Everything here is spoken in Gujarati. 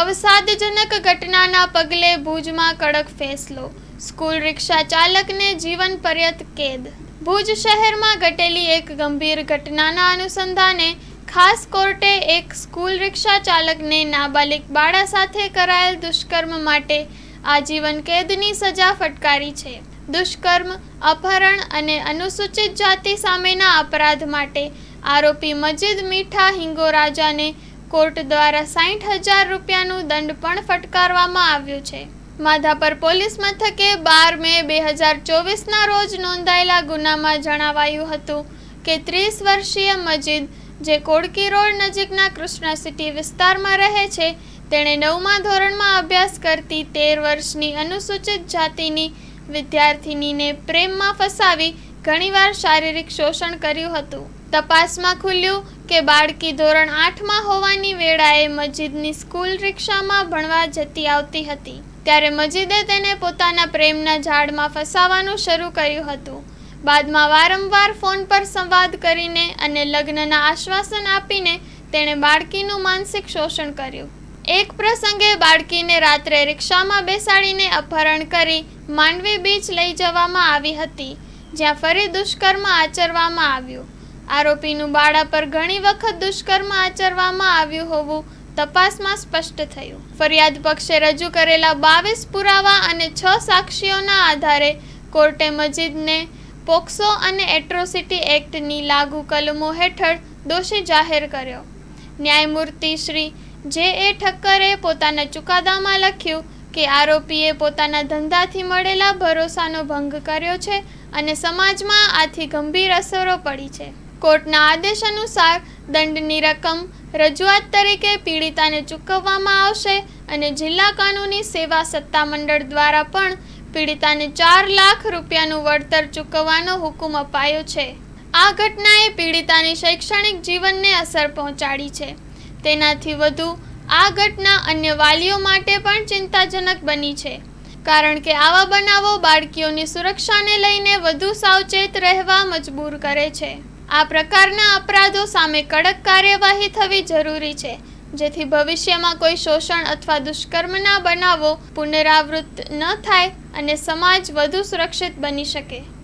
અવસાદજનક ઘટનાના પગલે ભુજમાં કડક ફેસલો, સ્કૂલ રિક્ષા ચાલકને જીવન પર્યંત કેદ। ભુજ શહેરમાં ઘટેલી એક ગંભીર ઘટનાના અનુસંધાને ખાસ કોર્ટે એક સ્કૂલ રિક્ષા ચાલકને નાબાલિગ બાળા સાથે કરાયેલ દુષ્કર્મ માટે આજીવન કેદની સજા ફટકારી છે। દુષ્કર્મ, અપહરણ અને અનુસૂચિત જાતિ સામેના અપરાધ માટે આરોપી મજીદ મીઠા હિંગોરાજાને કોર્ટ દ્વારા 60,000 રૂપિયાનું દંડ પણ ફટકારવામાં આવ્યું છે। માધાપર પોલીસ મથકે 12 મે 2024ના રોજ નોંધાયેલા ગુનામાં જણાવાયું હતું કે 30 વર્ષીય મજીદ, જે કોડકી રોડ નજીકના કૃષ્ણા સિટી વિસ્તારમાં રહે છે, તેણે 9મા ધોરણમાં અભ્યાસ કરતી 13 વર્ષની અનુસૂચિત જાતિની વિદ્યાર્થિનીને પ્રેમમાં ફસાવી ઘણીવાર શારીરિક શોષણ કર્યું હતું। તપાસમાં ખુલ્યું કે બાળકી ધોરણ 8માં હોવાની વેળાએ મજીદની સ્કૂલ રિક્ષામાં ભણવા જતી આવતી હતી, ત્યારે મજીદે તેને પોતાના પ્રેમના જાળમાં ફસાવવાનું શરૂ કર્યું હતું। બાદમાં વારંવાર ફોન પર સંવાદ કરીને અને લગ્નના આશ્વાસન આપીને તેણે બાળકીનું માનસિક શોષણ કર્યું। એક પ્રસંગે બાળકીને રાત્રે રિક્ષામાં બેસાડીને અપહરણ કરી માંડવી બીચ લઈ જવામાં આવી હતી, જ્યાં ફરી દુષ્કર્મ આચરવામાં આવ્યું। આરોપીનું બાળા પર ઘણી વખત દુષ્કર્મ આચરવામાં આવ્યું હોવું તપાસમાં સ્પષ્ટ થયું। ફરિયાદ પક્ષે રજૂ કરેલા 22 પુરાવા અને 6 સાક્ષીઓના આધારે કોર્ટે મજીદને પોક્સો અને એટ્રોસિટી એક્ટની લાગુ કલમો હેઠળ દોષી જાહેર કર્યો। ન્યાયમૂર્તિ શ્રી જે.એ. ઠક્કરે પોતાના ચુકાદામાં લખ્યું કે આરોપીએ પોતાના ધંધાથી મળેલા ભરોસાનો ભંગ કર્યો છે અને સમાજમાં આથી ગંભીર અસરો પડી છે। કોર્ટના આદેશ અનુસાર દંડની રકમ રજૂઆત તરીકે પીડિતાને ચૂકવવામાં આવશે અને જિલ્લા કાનૂની સેવા સત્તામંડળ દ્વારા પણ પીડિતાને 4 લાખ રૂપિયાનું વળતર ચૂકવવાનો હુકમ અપાયો છે। આ ઘટનાએ પીડિતાની શૈક્ષણિક જીવનને અસર પહોંચાડી છે। તેનાથી વધુ આ ઘટના અન્ય વાલીઓ માટે પણ ચિંતાજનક બની છે, કારણ કે આવા બનાવો બાળકીઓની સુરક્ષાને લઈને વધુ સાવચેત રહેવા મજબૂર કરે છે। આ પ્રકારના અપરાધો સામે કડક કાર્યવાહી થવી જરૂરી છે, જેથી ભવિષ્યમાં કોઈ શોષણ અથવા દુષ્કર્મના બનાવો પુનરાવૃત્ત ન થાય અને સમાજ વધુ સુરક્ષિત બની શકે।